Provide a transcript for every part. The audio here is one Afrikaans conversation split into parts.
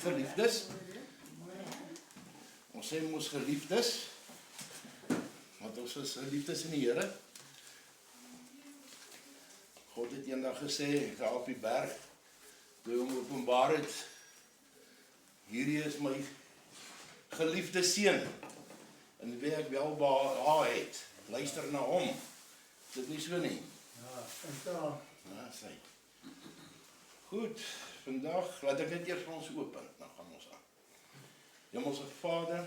geliefdes. Ons sê mos geliefdes, want ons is geliefdes in die Here. God het eendag gesê, daar op die berg, toe hom openbaar het, hierdie is my geliefde seun, en wie ek wel behaag het, luister na hom. Is dit nie so nie? Ja, en Ja, sê. Goed, vandag, laat ek dit eers vir ons open, dan gaan ons aan. Hemelse Vader,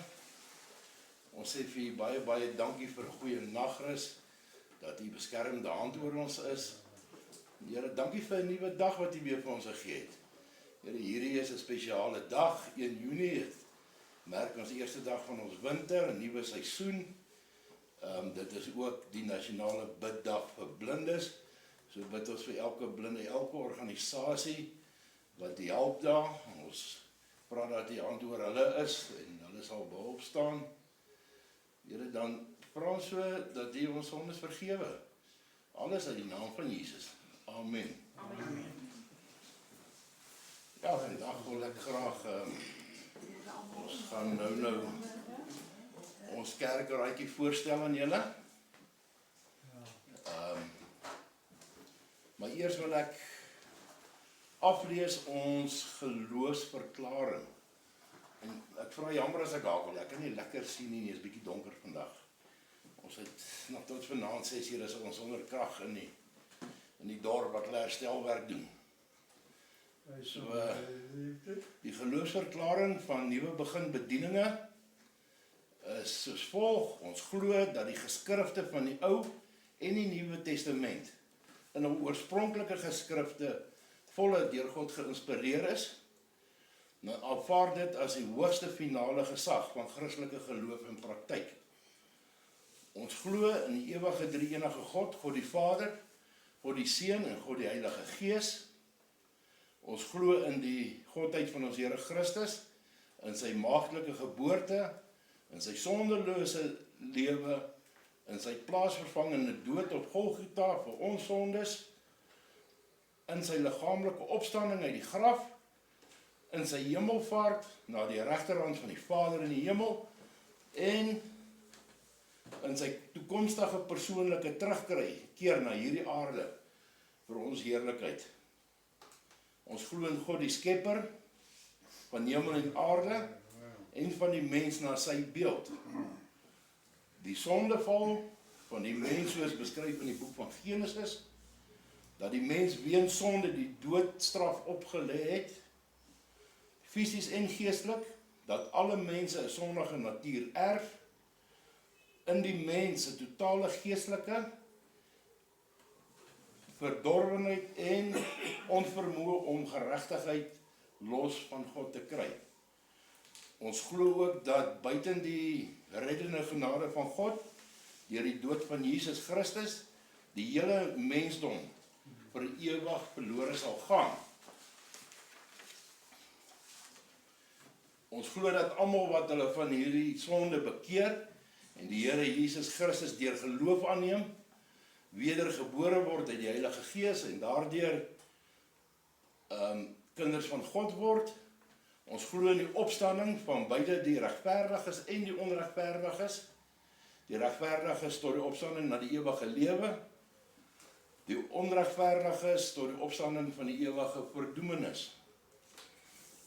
ons sê vir u baie dankie vir 'n goeie nagrus, dat u beskermde hand oor ons is. Here, dankie vir 'n nuwe dag wat u weer vir ons gegee het. Here, hierdie is 'n spesiale dag, 1 Junie, het merk ons eerste dag van ons winter, 'n nuwe seisoen. Dit is ook die nasionale biddag vir blindes. So bid ons vir elke blinde, elke organisasie wat die help daar. Ons praat dat die hand oor hulle is en hulle sal behulp staan. Here, dan vra ons so dat u ons sondes vergewe. Alles in die naam van Jesus. Amen. Amen. Ja, vandag wil ek graag ons gaan nou ons kerkraaitjie voorstel aan julle. Maar eers wil ek aflees ons geloofsverklaring. En ek vra jammer as ek hakel, ek kan nie lekker sien nie, is bietjie donker vandag. Ons het nog tot vanaand 6 uur is ons onder krag in die dorp wat hulle herstelwerk doen. So, die geloofsverklaring van Nuwe Begin Bedieninge is soos volg. Ons glo dat die geskrifte van die Ou en die Nuwe Testament in 'n oorspronklike geskrifte volle deur God geïnspireer is. Nou aanvaar dit as die hoogste finale gesag van Christelike geloof en praktyk. Ons glo in die ewige drie-enige God, God die Vader, God die Seun en God die Heilige Gees. Ons glo in die godheid van ons Here Christus, in sy maagdelike geboorte, in sy sondelose lewe, in sy plaasvervangende dood op Golgotha vir ons sondes, in sy liggaamlike opstanding uit die graf, in sy hemelvaart na die regterhand van die Vader in die hemel, en in sy toekomstige persoonlike terugkeer na hierdie aarde vir ons heerlikheid. Ons glo in God die Skepper van hemel en aarde en van die mens na sy beeld. Die sondeval van die mens soos beskryf in die boek van Genesis, dat die mens weens sonde die doodstraf opgelê het, fisies en geestelik, dat alle mense 'n sondige natuur erf, in die mens 'n totale geestelike verdorwenheid en onvermoë om geregtigheid los van God te kry. Ons glo ook dat buiten die reddende genade van God, deur die dood van Jesus Christus, die hele mensdom vir ewig verlore sal gaan. Ons glo dat almal wat hulle van hierdie sonde bekeer en die Here Jesus Christus deur geloof aanneem, wedergebore word uit die Heilige Gees en daardeur kinders van God word. Ons glo in die opstanding van beide die regverdiges en die onregverdiges. Die regverdiges tot die opstanding na die ewige lewe. Die onregverdiges tot die opstanding van die ewige verdoemenis.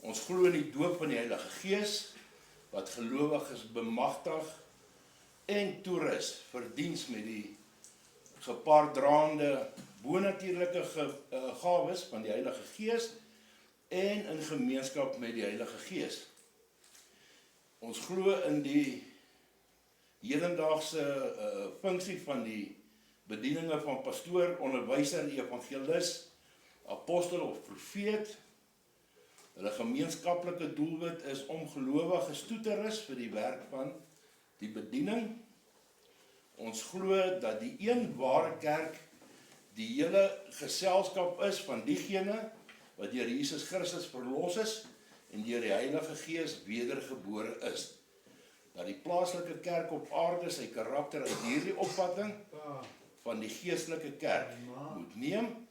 Ons glo in die doop van die Heilige Gees, wat gelowiges bemagtig en toerus vir diens met die gepaarddraande bonatuurlike gawes van die Heilige Gees en in gemeenskap met die Heilige Gees. Ons glo in die hedendaagse funksie van die bedieninge van pastoor, onderwyser, evangelis, apostel of profeet. Hulle gemeenskaplike doelwit is om gelowiges toe te rus vir die werk van die bediening. Ons glo dat die een ware kerk die hele geselskap is van diegene wat deur Jesus Christus verlos is en deur die Heilige Gees wedergebore is. Dat die plaaslike kerk op aarde sy karakter uit hierdie opvatting van die geestelike kerk moet neem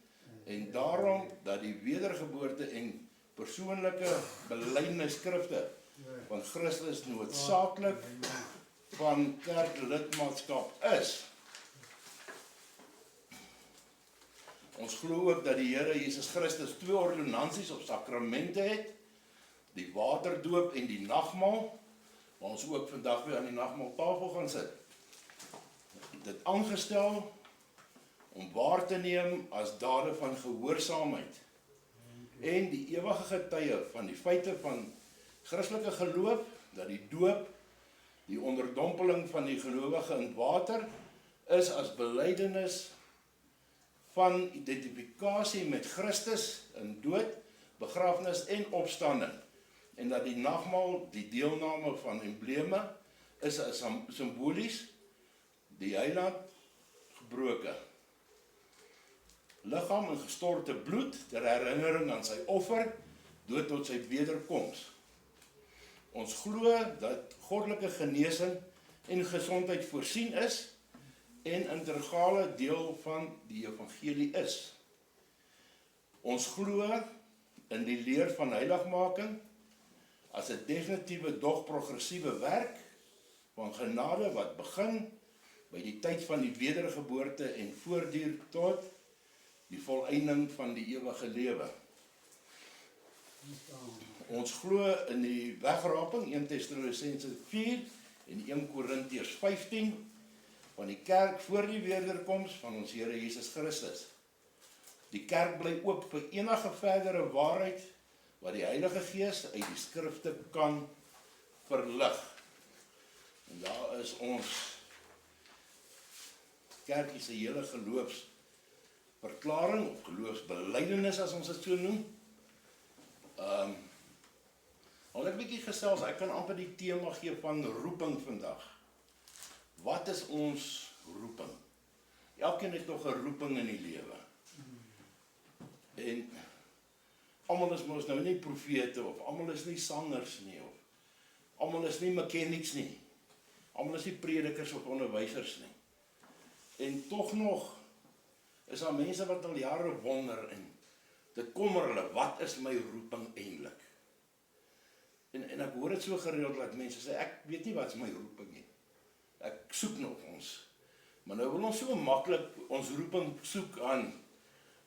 en daarom dat die wedergeboorte en persoonlike belydenisskrifte van Christus noodsaaklik van kerklidmaatskap is. Ons glo ook dat die Here Jesus Christus 2 ordonnansies op sakramente het, die waterdoop en die nagmaal, waar ons ook vandag weer aan die nagmaaltafel gaan sit. Dit aangestel om waar te neem as dade van gehoorsaamheid en die ewige getuie van die feite van Christelike geloof, dat die doop, die onderdompeling van die gelowige in water, is as belydenis van identifikasie met Christus in dood, begrafnis en opstanding, en dat die nagmaal, die deelname van embleme, is as simbolies, die heiland gebroke liggaam en gestorte bloed, ter herinnering aan sy offer, dood tot sy wederkoms. Ons glo dat goddelike genesing en gesondheid voorsien is, en integrale deel van die evangelie is. Ons glo in die leer van heiligmaking as 'n definitiewe dog progressiewe werk van genade wat begin by die tyd van die wedergeboorte en voortduur tot die volëinding van die ewige lewe. Ons glo in die wegraping 1 Tessalonisense 4 en 1 Korintiërs 15 van die kerk voor die wederkoms van ons Here Jesus Christus. Die kerk bly oop vir enige verdere waarheid wat die Heilige Gees uit die skrifte kan verlig. En daar is ons kerkie se hele geloofsverklaring of geloofsbelydenis as ons dit so noem. Al ek 'n bietjie gesels, ek kan amper die tema gee van roeping vandag. Wat is ons roeping? Elkeen het nog 'n roeping in die lewe. En almal is mos nou nie profete of almal is nie sangers nie of almal is nie mechanics nie. Almal is nie predikers of onderwysers nie. En tog nog is daar mense wat al jare wonder en dit kommer hulle, wat is my roeping eintlik? En ek hoor dit so gereeld dat mense sê, ek weet nie wat is my roeping nie. Ek soek nog ons. Maar nou wil ons so maklik ons roeping soek aan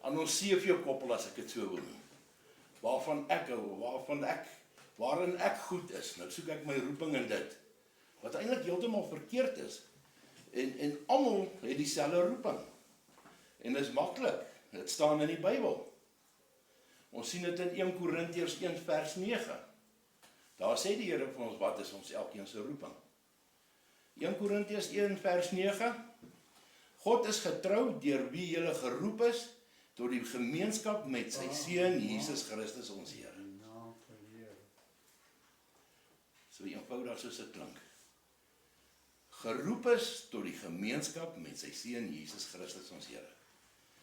ons CV-koppel as ek dit so wil noem. Waarvan ek hou, waarin ek goed is. Nou soek ek my roeping in dit. Wat eintlik heeltemal verkeerd is. En almal het dieselfde roeping. En dit is maklik. Dit staan in die Bybel. Ons sien dit in 1 Korintiërs 1 vers 9. Daar sê die Here vir ons, wat is ons elkeen se roeping? 1 Korintiërs 1 vers 9. God is getrou deur wie julle geroep is tot die gemeenskap met sy Seun Jesus Christus ons Here. So eenvoudig soos dit klink. Geroep is tot die gemeenskap met sy Seun Jesus Christus ons Here.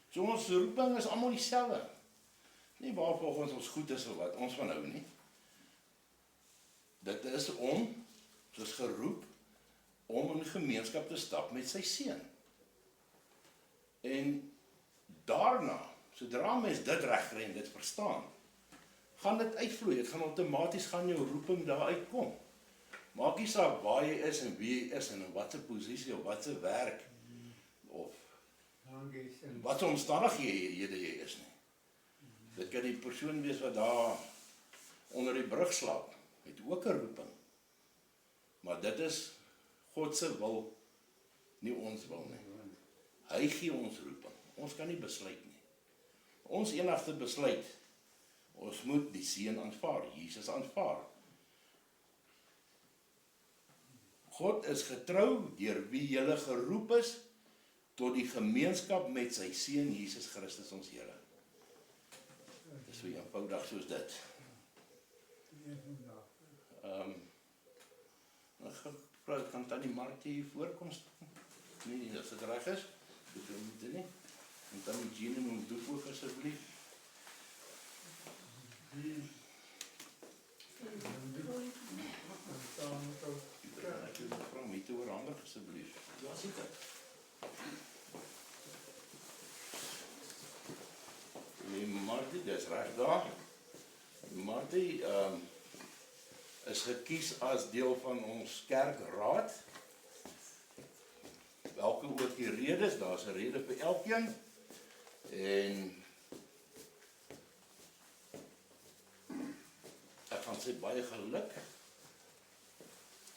So ons roeping is almal dieselfde. Nie waarvolgens ons goed is of wat, ons van nou nie. Dit is soos geroep, om in gemeenskap te stap met sy Seun. En daarna, sodra mens dit regkry en dit verstaan, gaan dit uitvloei, dit gaan outomaties gaan jou roeping daar uitkom. Maak nie saak waar jy is en wie jy is en in watse posisie of watse werk of watse omstandighede jy is nie. Dit kan die persoon wees wat daar onder die brug slaap, het ook 'n roeping. Maar dit is God se wil, nie ons wil nie. Hy gee ons roeping. Ons kan nie besluit nie. Ons enigste besluit, ons moet die Seun aanvaar, Jesus aanvaar. God is getrou deur wie julle geroep is tot die gemeenskap met sy Seun Jesus Christus ons Here. Dit is so eenvoudig soos dit. Ek kan Tannie Martie hier voorkom staan. Nee, as dit reg is, dit moet nie. En Tannie Jean moet doek ook asseblief. Ek wil mevrou Miete oorhandig asseblief. Ja, seker. Nee, Martie, dis reg daar. Martie is gekies as deel van ons kerkraad. Welke ook die rede is, daar is 'n rede vir elkeen. En ek gaan sê baie geluk.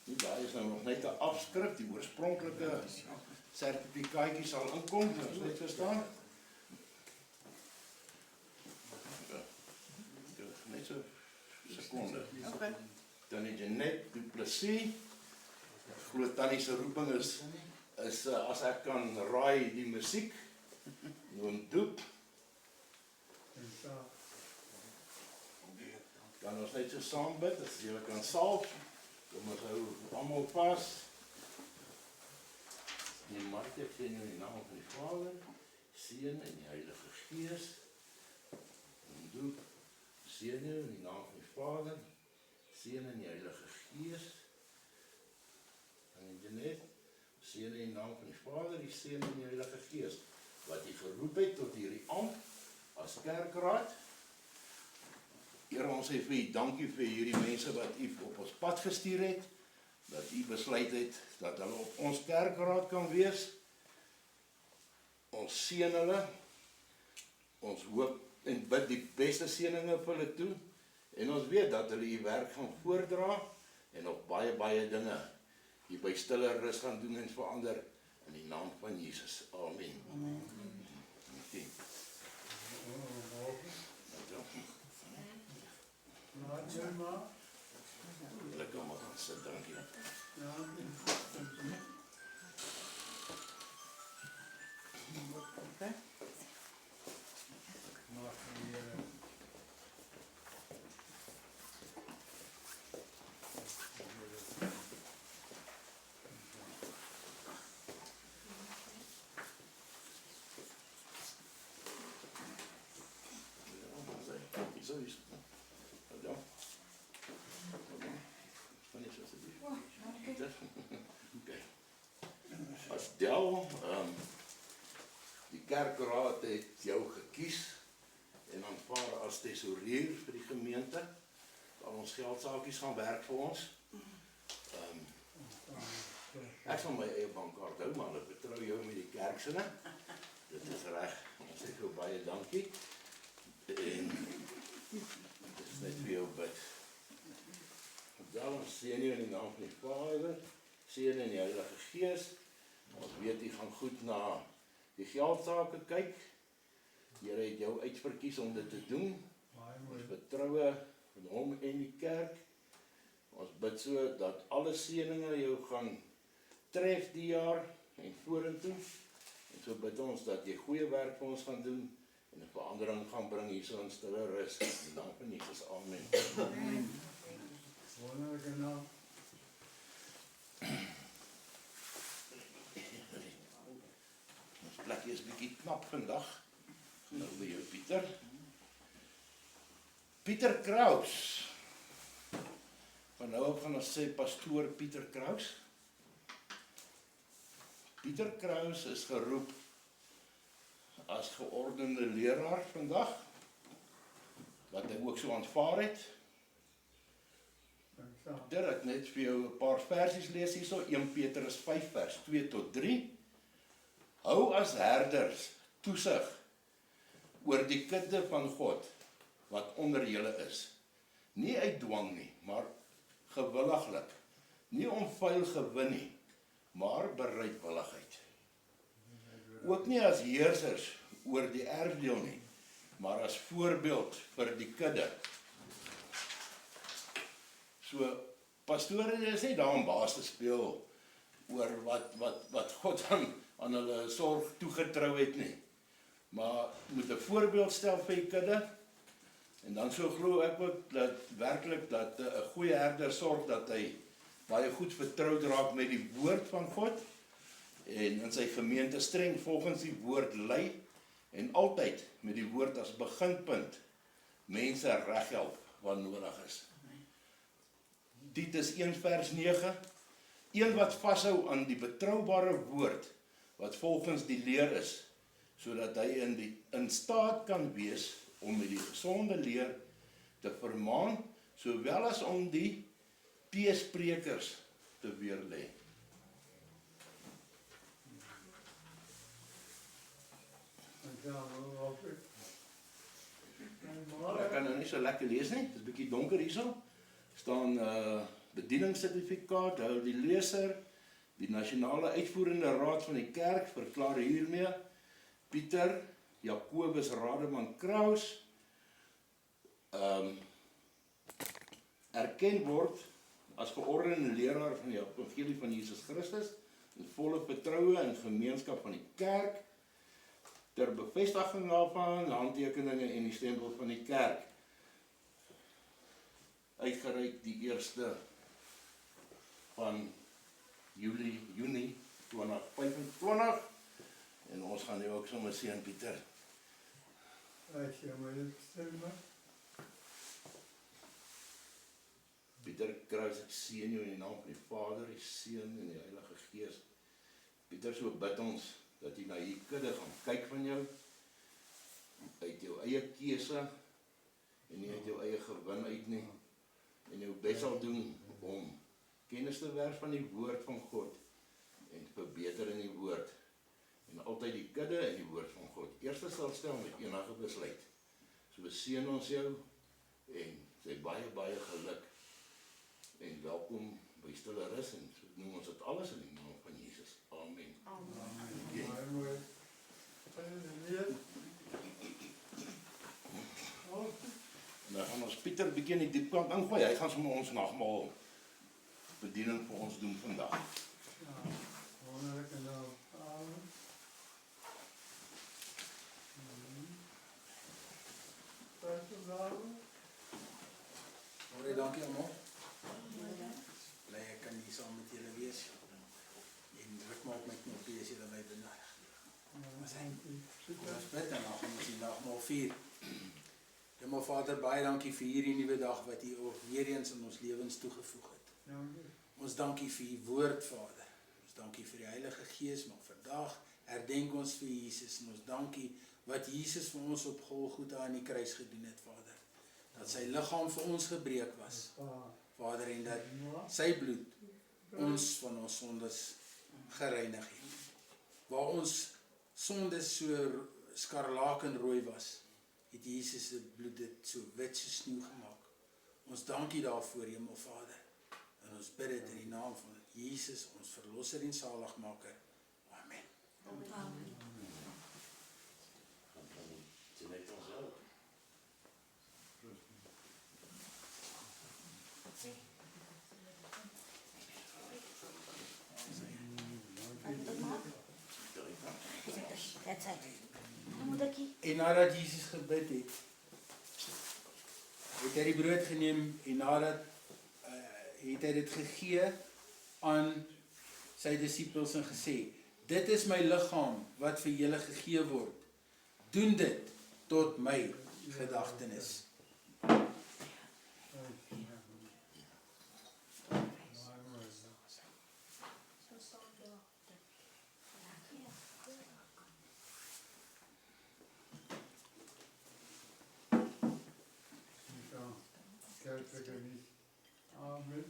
Daar is nou nog net 'n afskrif, die oorspronklike sertifikaatjie sal inkom, as jy net verstaan. Net so sekonde. Okay. Dan het jy net Du Plessis. Ek glo Tannie se roeping is as ek kan raai die musiek. Noem Doep. Kan ons net so saam bid, as jy kan salf. Kom ons hou almal vas. Die Martie sê in die naam van die Vader, Seun en die Heilige Gees. En Doep. Seën jou in die naam van die Vader, Seën in die Heilige Gees. En Jeanette, seën in die naam van die Vader, die Seën en die Heilige Gees, wat U geroep het tot hierdie ampt as kerkraad. Here, ons sê vir U dankie vir hierdie mense wat U op ons pad gestuur het, dat U besluit het dat hulle op ons kerkraad kan wees. Ons seën hulle, ons hoop en bid die beste seëninge vir hulle toe, en ons weet dat hulle U werk gaan voordra, en nog baie dinge hier by Stille Rus gaan doen en verander, in die naam van Jesus. Amen. Amen. Okay. Lekker maar gaan sit, dankie. Okay. As Del, die kerkraad het jou gekies en aanvaar as tesourier vir die gemeente, dat ons geldsakies gaan werk vir ons. Ek sal my eie bankkaart hou, maar ek vertrou jou met die kerksinne. Dit is reg, ons sê jou baie dankie. En dit is net vir jou bid. Dan ons seën jou in die naam van die Vader, seën in die Heilige Gees. Ons weet U gaan goed na die geldsake kyk. Here het jou uitverkies om dit te doen. Ons vertroue in Hom en die kerk. Ons bid so dat alle seëninge jou gaan tref die jaar en vorentoe. En so bid ons dat jy goeie werk vir ons gaan doen en 'n verandering gaan bring hier so in Stille Rus. In die naam van Jesus. Amen. Amen. Wonderlijke naam. Ons plekje is bietjie knap vandag. Nou by jou Pieter. Pieter Kraus. Van nou op gaan ons sê pastoor Pieter Kraus. Pieter Kraus is geroep as geordende leraar vandag, wat hy ook so aanvaar het. Dit ek net vir jou 'n paar versies lees hierso, 1 Petrus 5 vers 2 tot 3. Hou as herders toesig oor die kudde van God wat onder julle is. Nie uit dwang nie, maar gewilliglik. Nie om vuil gewin nie, maar bereidwilligheid. Ook nie as heersers oor die erfdeel nie, maar as voorbeeld vir die kudde. So, pastore is nie daar om baas te speel oor wat God aan hulle sorg toegetrou het nie. Maar moet 'n voorbeeld stel vir die kudde. En dan so glo ek ook dat werklik dat 'n goeie herder sorg dat hy baie goed vertroud raak met die woord van God en in sy gemeente streng volgens die woord lei en altyd met die woord as beginpunt mense reghelp wat nodig is. Titus 1 vers 9, een wat vashou aan die betroubare woord, wat volgens die leer is, sodat hy in staat kan wees om met die gesonde leer te vermaan, sowel as om die P-sprekers te weerlê. Ek kan nou nie so lekker lees nie, dit is bietjie donker hierso. Staan bedieningssertifikaat, hou die leser, die Nasionale Uitvoerende Raad van die Kerk verklaar hiermee Pieter Jacobus Rademan Kraus erken word as geordende leraar van die Evangelie van Jesus Christus in volle vertroue en gemeenskap van die kerk ter bevestiging daarvan, handtekeninge en die stempel van die kerk. Uitgereik die 1ste van Junie 2025 en ons gaan jou ook sommer sien, Pieter. As jy my stem maar. Pieter Kraus, ek seën jou in die naam van die Vader, die Seun en die Heilige Gees. Pieter, so bid ons dat jy na hierdie kudde gaan kyk van jou, uit jou eie keuse en nie uit jou eie gewin uit nie, en jou bes sal doen om kennis te werf van die woord van God en te verbeter in die woord en altyd die kudde en die woord van God eerste sal stel met enige besluit. So seën ons jou en sê baie geluk en welkom by Stille Rus en so noem ons dit alles in die naam van Jesus. Amen. Amen. En dan gaan ons Pieter bietjie in die diepkant ingooi. Hy gaan sommer ons nagmaal bediening vir ons doen vandag. Ja, wonderlike naam. Amen. Goeie dankie almal. Bly ek kan hier saam met julle wees. En druk maar op my knoppie as julle my benodig. Ons bid en dan gaan ons die nagmaal vier. Hemel Vader, baie dankie vir hierdie nuwe dag wat U weer eens in ons lewens toegevoeg het. Ons dankie vir U woord, Vader. Ons dankie vir die Heilige Gees, maar vandag herdenk ons vir Jesus en ons dankie wat Jesus vir ons op Golgotha aan die kruis gedoen het, Vader. Dat sy liggaam vir ons gebreek was, Vader, en dat sy bloed ons van ons sondes gereinig het. Waar ons sondes so skarlakenrooi was, het Jesus se bloed dit so wit so sneeu gemaak. Ons dankie daarvoor, Hemel Vader. En ons bid dit in die naam van Jesus, ons verlosser en saligmaker. Amen. Amen. En nadat Jesus gebid het, het hy die brood geneem en nadat het hy dit gegee aan sy disippels en gesê, dit is my liggaam wat vir julle gegee word. Doen dit tot my gedagtenis. Amen.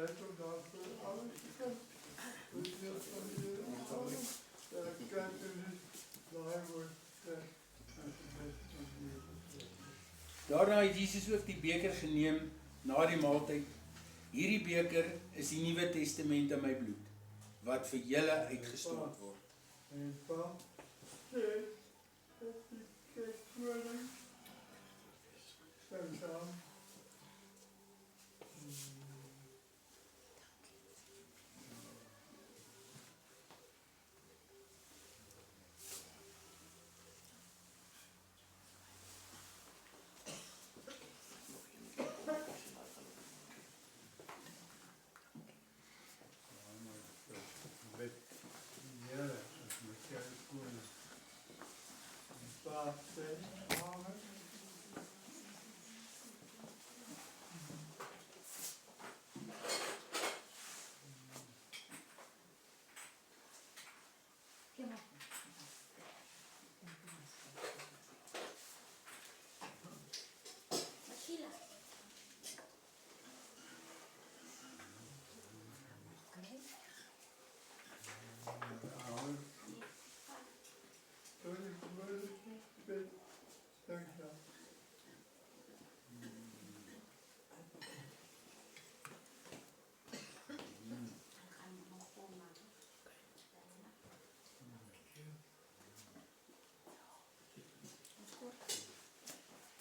gebed om daarvoor alles te gaan. Voor de wil van de Heer alles. Dat ik kijk en dus daar wordt uit het bed van de Heer. Daarna het Jesus ook die beker geneem na die maaltyd. Hierdie beker is die Nuwe Testament in my bloed, wat vir julle uitgestort word. En pa, sê, dat die kerkwoning stem saam.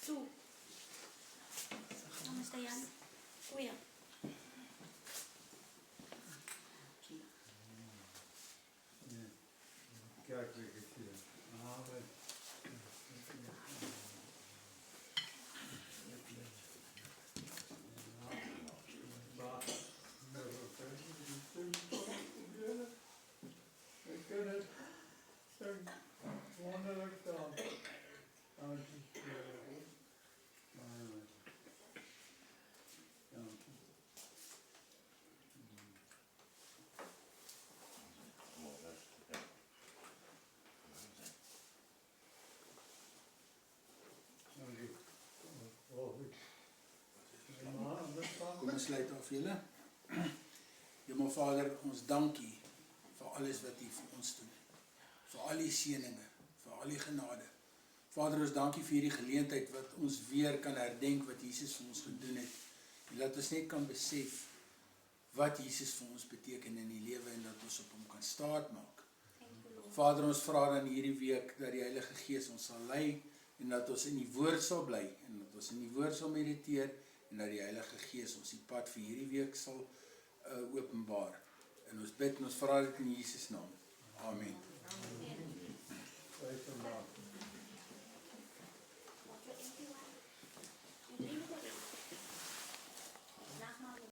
Zo. Dan is dat Jan. Oh ja. Kijk, ik het hier. Amen. Ik ken het zo wonderlijk dan. Dank je. Amen. Dank je. Dank je. Oh, goed. Kom ons sluit af julle. Hemel Vader, ons dankie vir alles wat U vir ons doen. Vir al die seëninge, vir al die genade. Vader, ons dankie vir hierdie geleentheid wat ons weer kan herdenk wat Jesus vir ons gedoen het. En dat ons net kan besef wat Jesus vir ons beteken in die lewe en dat ons op hom kan staatmaak. Vader, ons vra dan hierdie week dat die Heilige Gees ons sal lei en dat ons in die woord sal bly en dat ons in die woord sal mediteer en dat die Heilige Gees ons die pad vir hierdie week sal openbaar. En ons bid en ons vra dit in Jesus naam. Amen. Amen.